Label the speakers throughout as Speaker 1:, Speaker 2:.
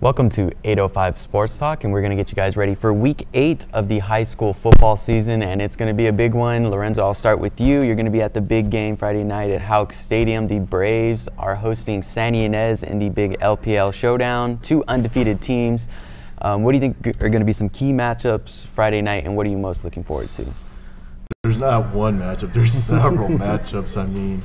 Speaker 1: Welcome to 805 Sports Talk, and we're going to get you guys ready for Week 8 of the high school football season, and it's going to be a big one. Lorenzo, I'll start with you. You're going to be at the big game Friday night at Houck Stadium. The Braves are hosting Santa Ynez in the big LPL showdown, two undefeated teams. What do you think are going to be some key matchups Friday night, and what are you most looking forward to?
Speaker 2: There's not one matchup. There's several matchups. I mean,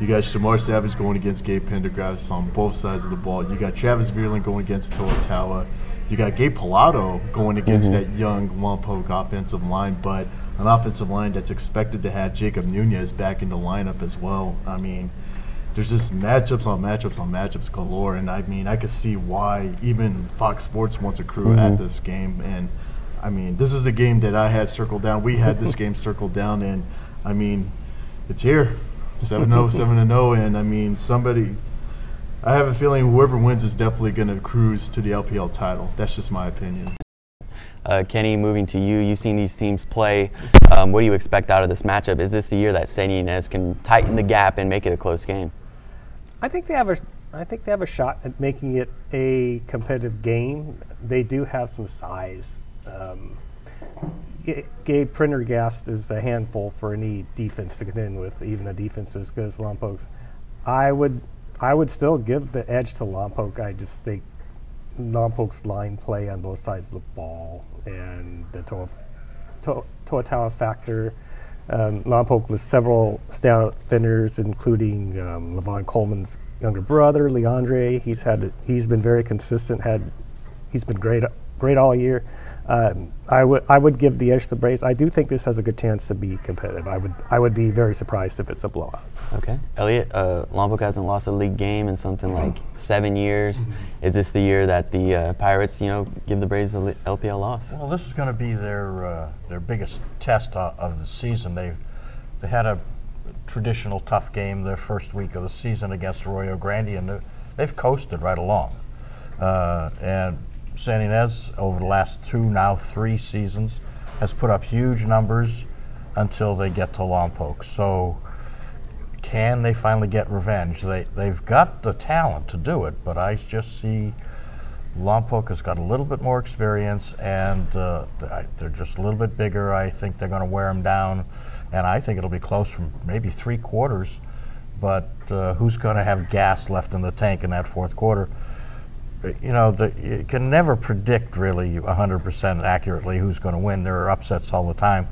Speaker 2: you got Shamar Savage going against Gabe Pendergrass on both sides of the ball. You got Travis Veerland going against Toa. You got Gabe Pilato going against that young Lompoc offensive line, but an offensive line that's expected to have Jacob Nunez back in the lineup as well. I mean, there's just matchups on matchups galore, and I mean, I could see why even Fox Sports wants a crew at this game. And I mean, this is the game that I had circled down. We had this game circled down, and I mean, it's here. 7-0, 7-0, and I mean, I have a feeling whoever wins is definitely going to cruise to the LPL title. That's just my opinion.
Speaker 1: Kenny, moving to you. You've seen these teams play. What do you expect out of this matchup? Is this the year that Santa Ynez can tighten the gap and make it a close game?
Speaker 3: I think they have a shot at making it a competitive game. They do have some size. Gabe Prendergast is a handful for any defense to contend with, even a defense as good as Lompoc's. I would still give the edge to Lompoc. I just think Lompoc's line play on both sides of the ball and the Toa factor. Lompoc with several standout defenders, including Levon Coleman's younger brother, Leandre. He's been very consistent. He's been great all year. I would give the edge to the Braves. I do think this has a good chance to be competitive. I would be very surprised if it's a blowout.
Speaker 1: Okay. Elliot, Lompoc hasn't lost a league game in something like 7 years. Is this the year that the Pirates, give the Braves a LPL loss?
Speaker 4: Well, this is going to be their biggest test of the season. They had a traditional tough game their first week of the season against Arroyo Grande, and they've coasted right along. And Santa Ynez, over the last 2, now 3 seasons, has put up huge numbers until they get to Lompoc. So can they finally get revenge? They've got the talent to do it, but I just see Lompoc has got a little bit more experience, and they're just a little bit bigger. I think they're going to wear them down, and I think it'll be close from maybe 3 quarters, but who's going to have gas left in the tank in that 4th quarter? You can never predict really 100% accurately who's going to win. There are upsets all the time.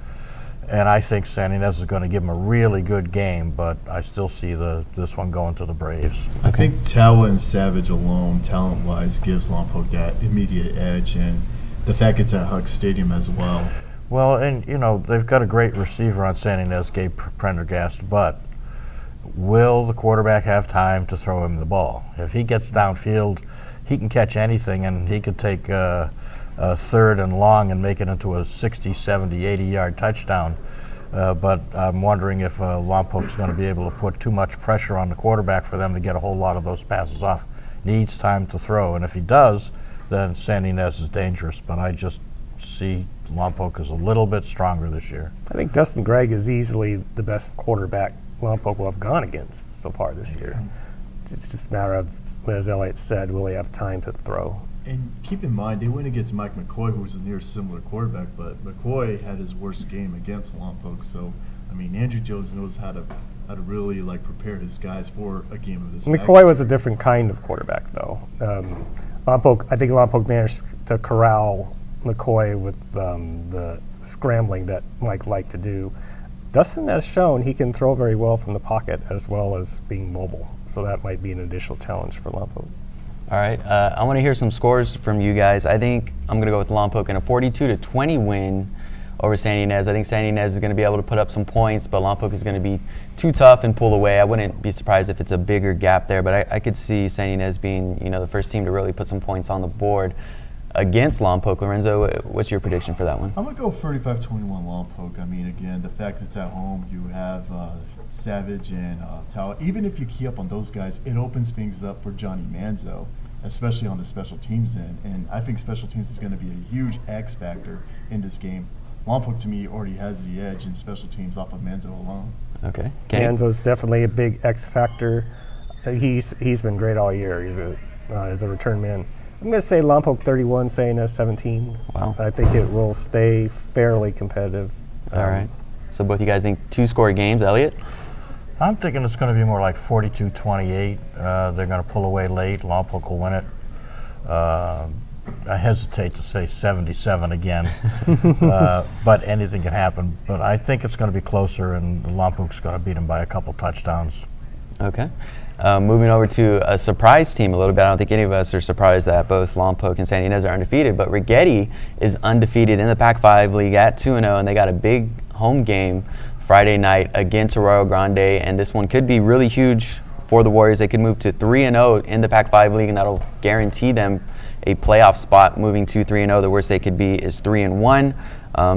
Speaker 4: And I think Santa Ynez is going to give them a really good game, but I still see this one going to the Braves.
Speaker 2: I think Tawa and Savage alone, talent-wise, gives Lompoc that immediate edge, and the fact it's at Houck Stadium as well.
Speaker 4: Well, and they've got a great receiver on Santa Ynez, Gabe Prendergast, but will the quarterback have time to throw him the ball? If he gets downfield, he can catch anything, and he could take a 3rd and long and make it into a 60, 70, 80-yard touchdown. But I'm wondering if Lompoc's going to be able to put too much pressure on the quarterback for them to get a whole lot of those passes off. Needs time to throw, and if he does, then Santa Ynez is dangerous. But I just see Lompoc is a little bit stronger this year.
Speaker 3: I think Dustin Gregg is easily the best quarterback Lompoc will have gone against so far this year. It's just a matter of, as Elliot said, will he have time to throw?
Speaker 2: And keep in mind, they went against Mike McCoy, who was a near similar quarterback, but McCoy had his worst game against Lompoc. So, I mean, Andrew Jones knows how to really prepare his guys for a game of this.
Speaker 3: McCoy was a different kind of quarterback, though. I think Lompoc managed to corral McCoy with the scrambling that Mike liked to do. Dustin has shown he can throw very well from the pocket as well as being mobile, so that might be an additional challenge for Lompoc.
Speaker 1: All right, I want to hear some scores from you guys. I think I'm going to go with Lompoc in a 42-20 win over Santa Ynez. I think Santa Ynez is going to be able to put up some points, but Lompoc is going to be too tough and pull away. I wouldn't be surprised if it's a bigger gap there, but I could see Santa Ynez being the first team to really put some points on the board against Lompoc. Lorenzo, what's your prediction for that one?
Speaker 2: I'm going to go 35-21 Lompoc. I mean, again, the fact it's at home, you have Savage and Tawa. Even if you key up on those guys, it opens things up for Johnny Manzo, especially on the special teams end. And I think special teams is going to be a huge X factor in this game. Lompoc, to me, already has the edge in special teams off of Manzo alone.
Speaker 1: Okay.
Speaker 3: Manzo's definitely a big X factor. He's been great all year. He's a return man. I'm going to say Lompoc 31, Santa Ynez 17.
Speaker 1: Wow.
Speaker 3: I think it will stay fairly competitive.
Speaker 1: All right. So both you guys think two-score games, Elliot?
Speaker 4: I'm thinking it's going to be more like 42-28. They're going to pull away late. Lompoc will win it. I hesitate to say 77 again, but anything can happen. But I think it's going to be closer, and Lompoc's going to beat them by a couple touchdowns.
Speaker 1: Okay. Moving over to a surprise team a little bit. I don't think any of us are surprised that both Lompoc and Santa Ynez are undefeated, but Righetti is undefeated in the Pac-5 League at 2-0, and they got a big home game Friday night against Arroyo Grande, and this one could be really huge for the Warriors. They could move to 3-0 in the Pac-5 League, and that'll guarantee them a playoff spot. Moving to 3-0, the worst they could be is 3-1.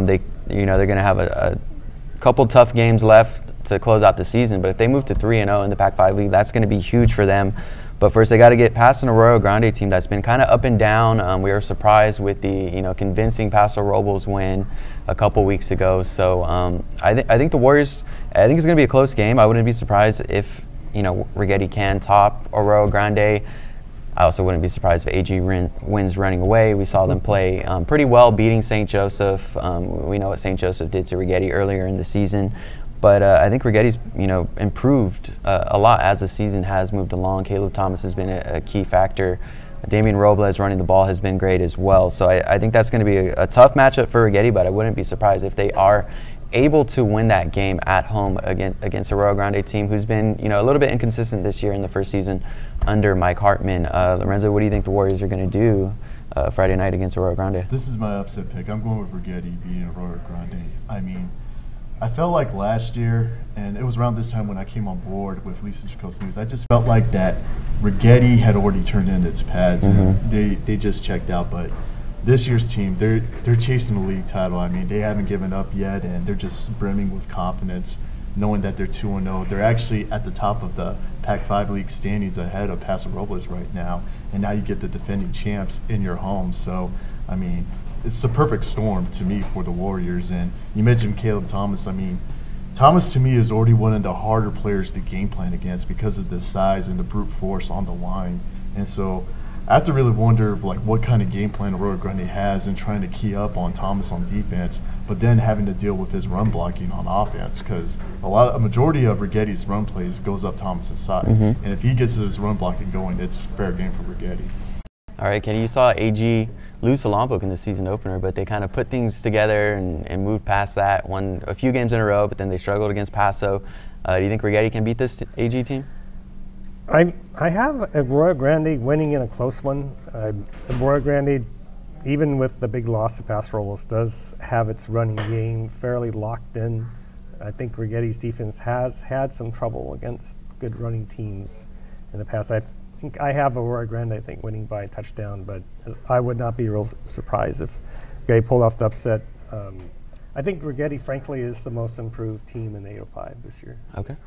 Speaker 1: They're going to have a couple tough games left to close out the season, but if they move to 3-0 in the Pac-5 League, that's going to be huge for them. But first, they got to get past an Arroyo Grande team that's been kind of up and down. We were surprised with the convincing Paso Robles win a couple weeks ago. So I think the Warriors. I think it's going to be a close game. I wouldn't be surprised if Righetti can top Arroyo Grande. I also wouldn't be surprised if AG wins running away. We saw them play pretty well, beating St. Joseph. We know what St. Joseph did to Righetti earlier in the season. But I think Righetti's, improved a lot as the season has moved along. Caleb Thomas has been a key factor. Damian Robles running the ball has been great as well. So I think that's going to be a tough matchup for Righetti, but I wouldn't be surprised if they are able to win that game at home against a Arroyo Grande team who's been, a little bit inconsistent this year in the first season under Mike Hartman. Lorenzo, what do you think the Warriors are going to do Friday night against Arroyo Grande?
Speaker 2: This is my upset pick. I'm going with Righetti beating Arroyo Grande. I felt like last year, and it was around this time when I came on board with Lisa Coast News, I just felt like that Righetti had already turned in its pads.
Speaker 1: Mm-hmm.
Speaker 2: And they just checked out. But this year's team, they're chasing the league title. They haven't given up yet, and they're just brimming with confidence, knowing that they're 2-0. They're actually at the top of the Pac-5 League standings ahead of Paso Robles right now. And now you get the defending champs in your home. So, it's the perfect storm to me for the Warriors. And you mentioned Caleb Thomas. Thomas to me is already one of the harder players to game plan against because of the size and the brute force on the line. And so I have to really wonder what kind of game plan Arroyo Grande has in trying to key up on Thomas on defense, but then having to deal with his run blocking on offense, because a majority of Righetti's run plays goes up Thomas's side.
Speaker 1: Mm-hmm. And
Speaker 2: if he gets his run blocking going, it's fair game for Righetti.
Speaker 1: All right, Kenny, you saw AG lose to Lompoc in the season opener, but they kind of put things together and moved past that, won a few games in a row, but then they struggled against Paso. Do you think Righetti can beat this AG team?
Speaker 3: I have Arroyo Grande winning in a close one. Arroyo Grande, even with the big loss to Paso Robles, does have its running game fairly locked in. I think Righetti's defense has had some trouble against good running teams in the past. I think I have Arroyo Grande, winning by a touchdown, but I would not be real surprised if Righetti pulled off the upset. I think Righetti, frankly, is the most improved team in 805 this year.
Speaker 1: Okay.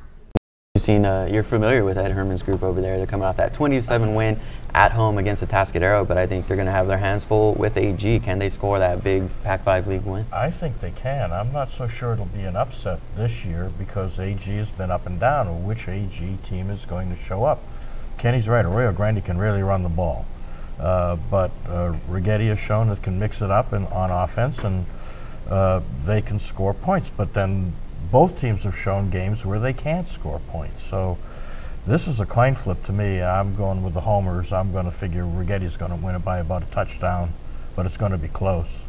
Speaker 1: You're familiar with Ed Herman's group over there. They're coming off that 27 win at home against Atascadero, but I think they're going to have their hands full with AG. Can they score that big Pac-5 League win?
Speaker 4: I think they can. I'm not so sure it'll be an upset this year because AG has been up and down on which AG team is going to show up. Kenny's right. Arroyo Grande can really run the ball, but Righetti has shown it can mix it up on offense, and they can score points. But then both teams have shown games where they can't score points. So this is a coin flip to me. I'm going with the homers. I'm going to figure Righetti's going to win it by about a touchdown, but it's going to be close.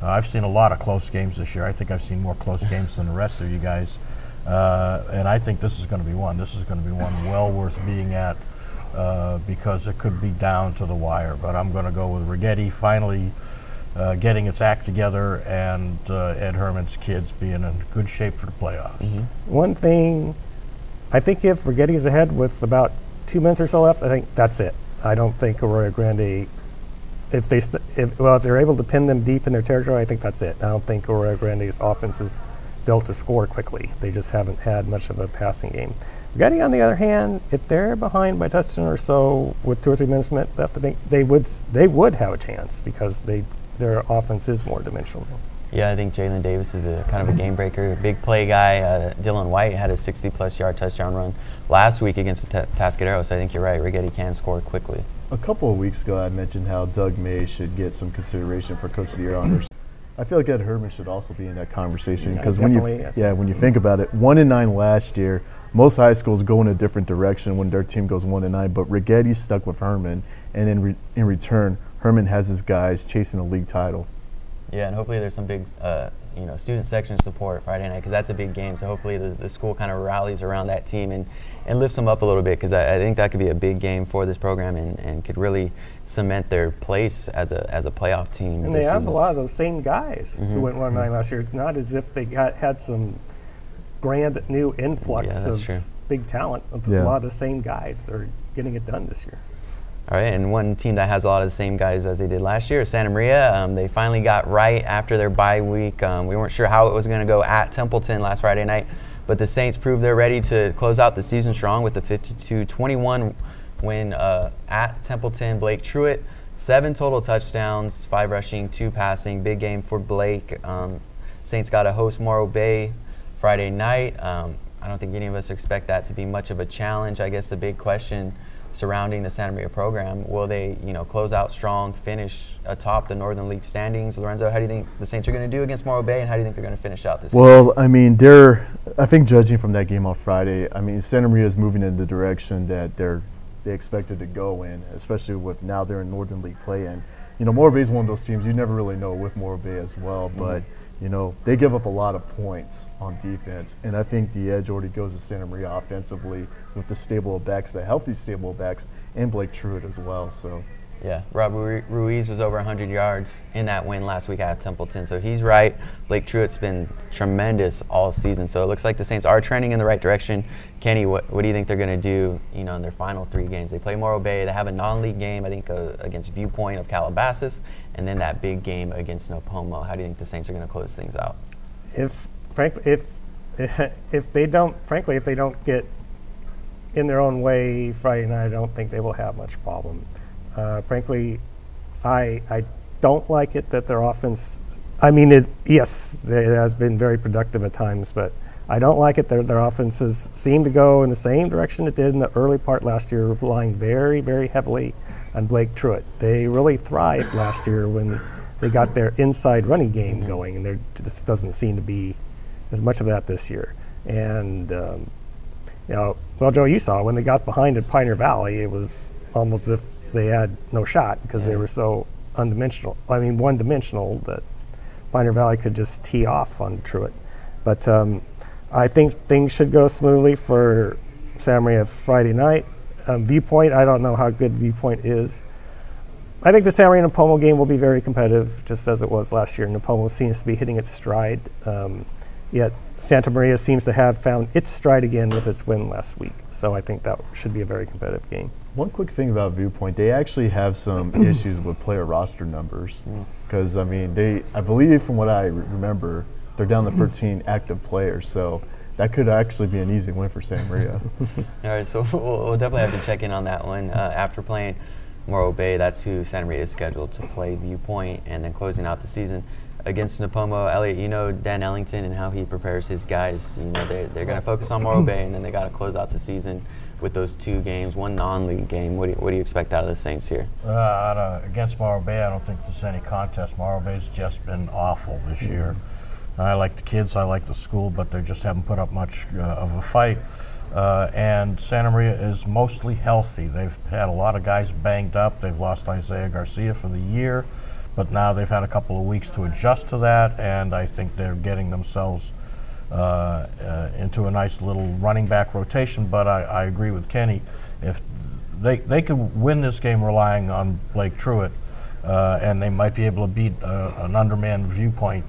Speaker 4: I've seen a lot of close games this year. I think I've seen more close games than the rest of you guys, and I think this is going to be one. This is going to be one well worth being at. Because it could be down to the wire. But I'm going to go with Righetti finally getting its act together and Ed Herman's kids being in good shape for the playoffs.
Speaker 3: Mm-hmm. One thing, I think if Righetti is ahead with about 2 minutes or so left, I think that's it. I don't think Arroyo Grande, if they're able to pin them deep in their territory, I think that's it. I don't think Arroyo Grande's offense is built to score quickly. They just haven't had much of a passing game. Righetti, on the other hand, if they're behind by a touchdown or so with 2 or 3 minutes left, I think they would have a chance because their offense is more dimensional.
Speaker 1: Yeah, I think Jalen Davis is a kind of a game breaker, big play guy. Dylan White had a 60-plus yard touchdown run last week against Atascadero, so I think you're right. Righetti can score quickly.
Speaker 2: a couple of weeks ago, I mentioned how Doug May should get some consideration for Coach of the Year honors. I feel like Ed Herman should also be in that conversation because when you think about it, 1-9 last year. Most high schools go in a different direction when their team goes 1-9, but Righetti stuck with Herman, and in return, Herman has his guys chasing a league title.
Speaker 1: Yeah, and hopefully there's some big, student section support Friday night because that's a big game. So hopefully the school kind of rallies around that team and lifts them up a little bit because I think that could be a big game for this program and could really cement their place as a playoff team.
Speaker 3: And they have a lot of those same guys who went 1-9 last year. Not as if they had some grand new influx of big talent. A lot of the same guys are getting it done this year.
Speaker 1: All right, and one team that has a lot of the same guys as they did last year is Santa Maria. They finally got right after their bye week. We weren't sure how it was going to go at Templeton last Friday night, but the Saints proved they're ready to close out the season strong with a 52-21 win at Templeton. Blake Truitt, 7 total touchdowns, 5 rushing, 2 passing. Big game for Blake. Saints got to host Morro Bay Friday night. I don't think any of us expect that to be much of a challenge. I guess the big question surrounding the Santa Maria program, will they, close out strong, finish atop the Northern League standings? Lorenzo, how do you think the Saints are going to do against Morro Bay, and how do you think they're going to finish out this season?
Speaker 2: Well, I mean, I think judging from that game on Friday, I mean, Santa Maria is moving in the direction that they expected to go in, especially with now they're in Northern League play. And, Morro Bay is one of those teams you never really know with Morro Bay as well, but they give up a lot of points on defense, and I think the edge already goes to Santa Maria offensively with the stable of backs, the healthy stable of backs, and Blake Truitt as well. So,
Speaker 1: yeah, Rob Ruiz was over 100 yards in that win last week at Templeton, so he's right. Blake Truitt's been tremendous all season, so it looks like the Saints are trending in the right direction. Kenny, what do you think they're going to do, in their final 3 games? They play Morro Bay. They have a non-league game, I think, against Viewpoint of Calabasas, and then that big game against Nopomo. How do you think the Saints are going to close things out?
Speaker 3: If they don't get in their own way Friday night, I don't think they will have much problem. Frankly, I don't like it that their offense. I mean, it has been very productive at times, but I don't like it that their offenses seem to go in the same direction it did in the early part last year, relying very, very heavily on Blake Truitt. They really thrived last year when they got their inside running game going, and there just doesn't seem to be as much of that this year. And well, Joe, you saw when they got behind at Pioneer Valley, it was almost as if they had no shot because they were so one-dimensional that Pioneer Valley could just tee off on Truitt. But I think things should go smoothly for Santa Maria Friday night. Viewpoint, I don't know how good Viewpoint is. I think the Santa Maria Nopomo game will be very competitive, just as it was last year. Nopomo seems to be hitting its stride, yet Santa Maria seems to have found its stride again with its win last week. So I think that should be a very competitive game.
Speaker 2: One quick thing about Viewpoint, they actually have some issues with player roster numbers. Because, I mean, I believe from what I remember, they're down to 13 active players. So that could actually be an easy win for Santa Maria.
Speaker 1: All right, so we'll definitely have to check in on that one. After playing Morro Bay, that's who Santa Maria is scheduled to play Viewpoint, and then closing out the season against Nopomo. Elliot, Dan Ellington and how he prepares his guys. They're going to focus on Morro Bay, and then they got to close out the season with those 2 games, 1 non-league game. What do you expect out of the Saints here?
Speaker 4: Against Morro Bay, I don't think there's any contest. Morro Bay's just been awful this year. I like the kids, I like the school, but they just haven't put up much of a fight. And Santa Maria is mostly healthy. They've had a lot of guys banged up. They've lost Isaiah Garcia for the year, but now they've had a couple of weeks to adjust to that, and I think they're getting themselves into a nice little running back rotation. But I agree with Kenny. If they could win this game relying on Blake Truitt, and they might be able to beat an undermanned Viewpoint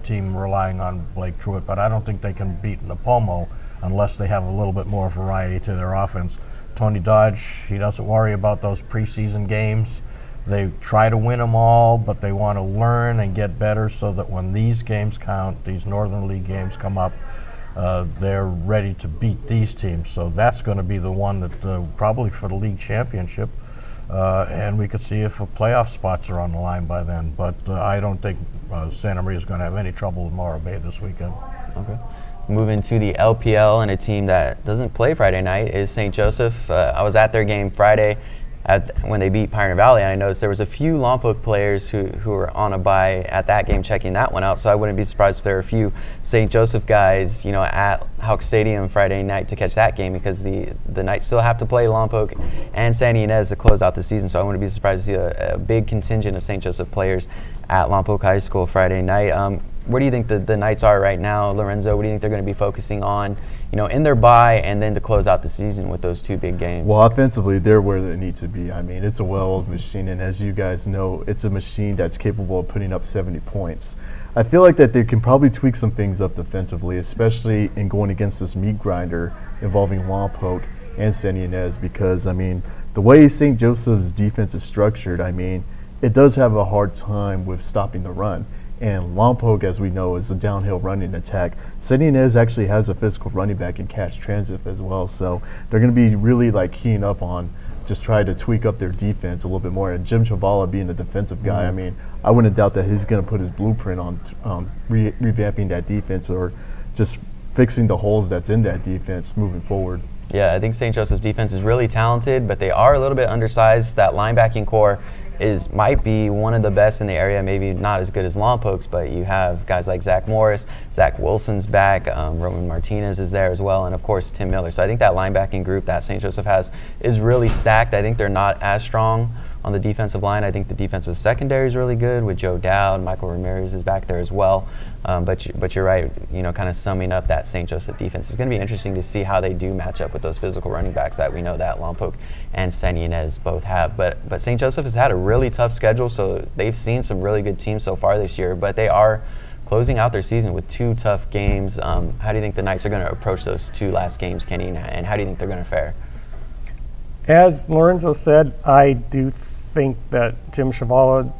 Speaker 4: team relying on Blake Truitt, but I don't think they can beat Nopomo unless they have a little bit more variety to their offense. Tony Dodge, he doesn't worry about those preseason games. They try to win them all, but they want to learn and get better so that when these games count, these Northern League games come up, they're ready to beat these teams. So that's going to be the one that probably for the league championship, and we could see if playoff spots are on the line by then. But I don't think Santa Maria is going to have any trouble with Morro Bay this weekend.
Speaker 1: Okay. Moving to the LPL, and a team that doesn't play Friday night is St. Joseph. I was at their game Friday. when they beat Pioneer Valley. And I noticed there was a few Lompoc players who were on a bye at that game checking that one out. So I wouldn't be surprised if there were a few St. Joseph guys, at Houck Stadium Friday night to catch that game, because the Knights still have to play Lompoc and Santa Ynez to close out the season. So I wouldn't be surprised to see a big contingent of St. Joseph players at Lompoc High School Friday night. Where do you think the Knights are right now, Lorenzo? What do you think they're going to be focusing on, in their bye and then to close out the season with those two big games?
Speaker 2: Well, offensively, they're where they need to be. I mean, it's a well-oiled machine, and as you guys know, it's a machine that's capable of putting up 70 points. I feel like that they can probably tweak some things up defensively, especially in going against this meat grinder involving Lompoc and Santa Ynez, because, the way St. Joseph's defense is structured, it does have a hard time with stopping the run. And Lompoc, as we know, is a downhill running attack. Santa Ynez actually has a physical running back in Cash Transit as well. So they're going to be really keying up on just trying to tweak up their defense a little bit more. And Jim Chavala being the defensive guy, I wouldn't doubt that he's going to put his blueprint on revamping that defense or just fixing the holes that's in that defense moving forward.
Speaker 1: Yeah, I think St. Joseph's defense is really talented, but they are a little bit undersized. That linebacking core might be one of the best in the area, maybe not as good as Lompoc's, but you have guys like Zach Morris, Zach Wilson's back, Roman Martinez is there as well, and of course Tim Miller. So I think that linebacking group that St. Joseph has is really stacked. I think they're not as strong on the defensive line. I think the defensive secondary is really good with Joe Dowd. Michael Ramirez is back there as well. But you're right, kind of summing up that St. Joseph defense. It's going to be interesting to see how they do match up with those physical running backs that we know that Lompoc and Santa Ynez both have. But St. Joseph has had a really tough schedule, so they've seen some really good teams so far this year, but they are closing out their season with two tough games. How do you think the Knights are going to approach those two last games, Kenny, and how do you think they're going to fare?
Speaker 3: As Lorenzo said, I do think that Jim Chavala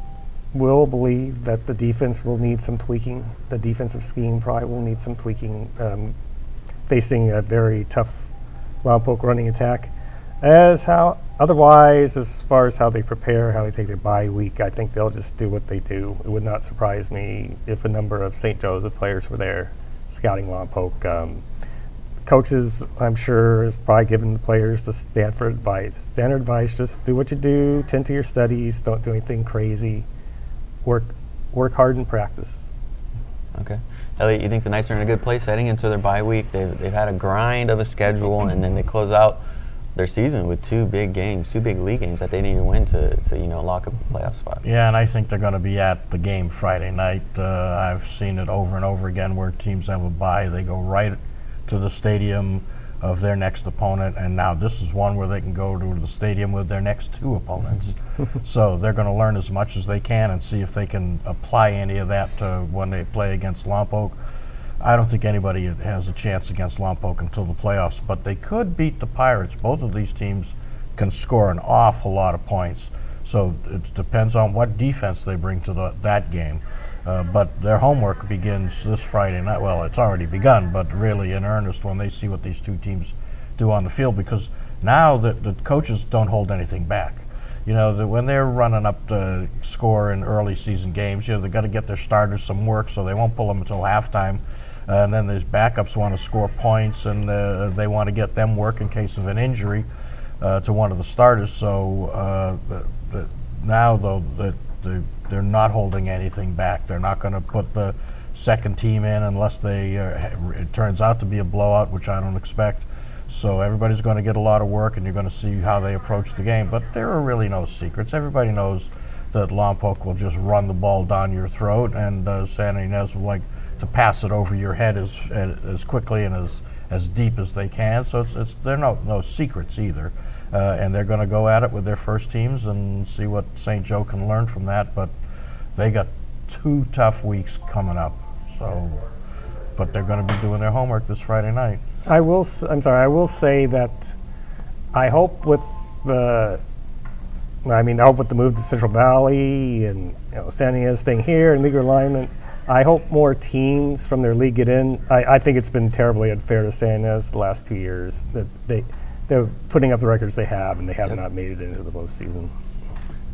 Speaker 3: will believe that the defense will need some tweaking. The defensive scheme probably will need some tweaking, facing a very tough Lompoc running attack. Otherwise, as far as how they prepare, how they take their bye week, I think they'll just do what they do. It would not surprise me if a number of St. Joseph players were there scouting Lompoc. Coaches, I'm sure, have probably given the players the standard advice, just do what you do, tend to your studies, don't do anything crazy, work hard in practice.
Speaker 1: Okay. Elliot, you think the Knights are in a good place heading into their bye week? They've had a grind of a schedule, and then they close out their season with two big league games that they need to win to lock up a playoff spot.
Speaker 4: Yeah, and I think they're going to be at the game Friday night. I've seen it over and over again where teams have a bye. They go right to the stadium of their next opponent, and now this is one where they can go to the stadium with their next two opponents. So they're going to learn as much as they can and see if they can apply any of that to when they play against Lompoc. I don't think anybody has a chance against Lompoc until the playoffs, but they could beat the Pirates. Both of these teams can score an awful lot of points, so it depends on what defense they bring to that game. But their homework begins this Friday night. Well, it's already begun, but really in earnest when they see what these two teams do on the field, because now the coaches don't hold anything back. When they're running up the score in early season games, they've got to get their starters some work, so they won't pull them until halftime. And then these backups want to score points, and they want to get them work in case of an injury to one of the starters. So now, though, they're not holding anything back. They're not going to put the second team in unless it turns out to be a blowout, which I don't expect. So everybody's going to get a lot of work, and you're going to see how they approach the game. But there are really no secrets. Everybody knows that Lompoc will just run the ball down your throat, and Santa Ynez will like to pass it over your head as quickly and as deep as they can. So there are no secrets either. And they're going to go at it with their first teams and see what St. Joe can learn from that. But they got 2 tough weeks coming up. But they're going to be doing their homework this Friday night.
Speaker 3: I will say that I hope with the move to Central Valley and Santa Ynez staying here and league alignment, I hope more teams from their league get in. I think it's been terribly unfair to Santa Ynez the last 2 years that they're putting up the records they have, and they have not made it into the postseason.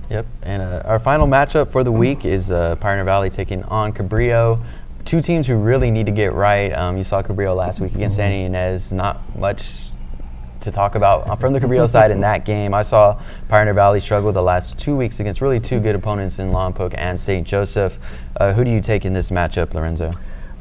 Speaker 1: Yep, and our final matchup for the week is Pioneer Valley taking on Cabrillo. Two teams who really need to get right. You saw Cabrillo last week against Santa Ynez. Not much to talk about from the Cabrillo side in that game. I saw Pioneer Valley struggle the last 2 weeks against really two good opponents in Lompoc and St. Joseph. Who do you take in this matchup, Lorenzo?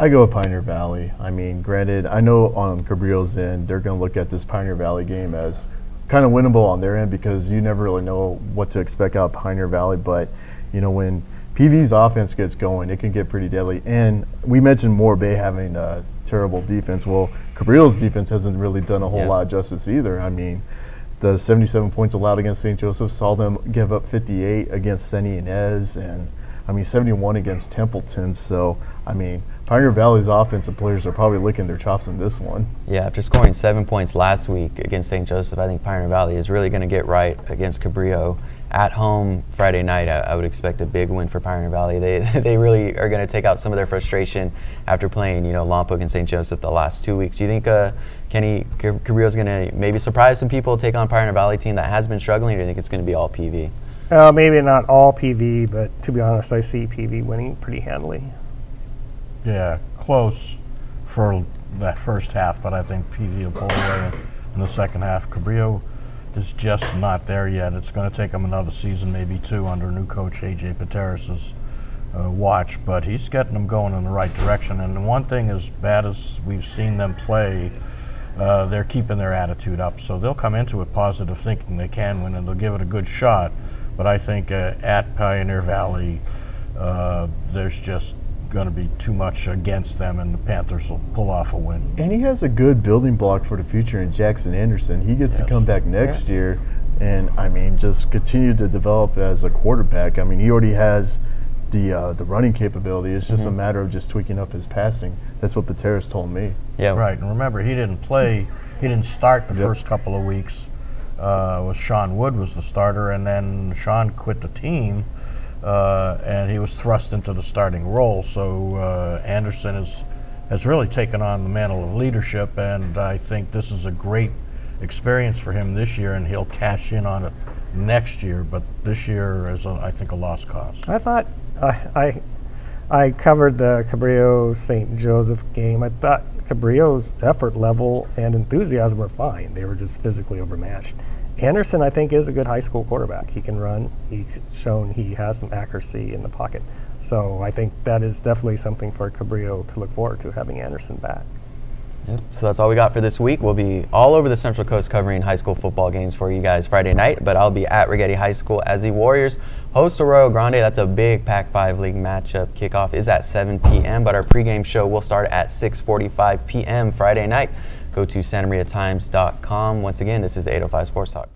Speaker 2: I go with Pioneer Valley. I mean, granted, I know on Cabrillo's end, they're going to look at this Pioneer Valley game as kind of winnable on their end because you never really know what to expect out of Pioneer Valley. But, you know, when PV's offense gets going, it can get pretty deadly. And we mentioned Moore Bay having a terrible defense. Well, Cabrillo's defense hasn't really done a whole lot of justice either. I mean, the 77 points allowed against St. Joseph saw them give up 58 against Santa Ynez and, 71 against Templeton. So, Pioneer Valley's offensive players are probably licking their chops in this one.
Speaker 1: Yeah, after scoring 7 points last week against St. Joseph, I think Pioneer Valley is really going to get right against Cabrillo. At home Friday night, I would expect a big win for Pioneer Valley. They really are going to take out some of their frustration after playing, Lompoc and St. Joseph the last 2 weeks. Do you think Kenny Cabrillo's going to maybe surprise some people, take on Pioneer Valley team that has been struggling, or do you think it's going to be all PV?
Speaker 3: Maybe not all PV, but to be honest, I see PV winning pretty handily.
Speaker 4: Yeah, close for that first half, but I think PV will pull away in the second half. Cabrillo is just not there yet. It's going to take him another season, maybe two, under new coach A.J. Pateras' watch, but he's getting them going in the right direction. And one thing, as bad as we've seen them play, they're keeping their attitude up. So they'll come into it positive, thinking they can win, and they'll give it a good shot. But I think at Pioneer Valley, there's just going to be too much against them, and the Panthers will pull off a win.
Speaker 2: And he has a good building block for the future in Jackson Anderson. He gets to come back next year and, just continue to develop as a quarterback. He already has the running capability. It's just a matter of just tweaking up his passing. That's what Pateras told me.
Speaker 4: Yeah, right. And remember, he didn't start the first couple of weeks. Sean Wood was the starter, and then Sean quit the team, and he was thrust into the starting role. So Anderson has really taken on the mantle of leadership, and I think this is a great experience for him this year, and he'll cash in on it next year. But this year is, I think, a lost cause.
Speaker 3: I thought I covered the Cabrillo St. Joseph game. I thought Cabrillo's effort level and enthusiasm were fine. They were just physically overmatched. Anderson, I think, is a good high school quarterback. He can run. He's shown he has some accuracy in the pocket. So I think that is definitely something for Cabrillo to look forward to, having Anderson back.
Speaker 1: Yep. So that's all we got for this week. We'll be all over the Central Coast covering high school football games for you guys Friday night, but I'll be at Righetti High School as the Warriors host Arroyo Grande. That's a big Pac-5 League matchup. Kickoff is at 7 p.m., but our pregame show will start at 6:45 p.m. Friday night. Go to santamariatimes.com. Once again, this is 805 Sports Talk.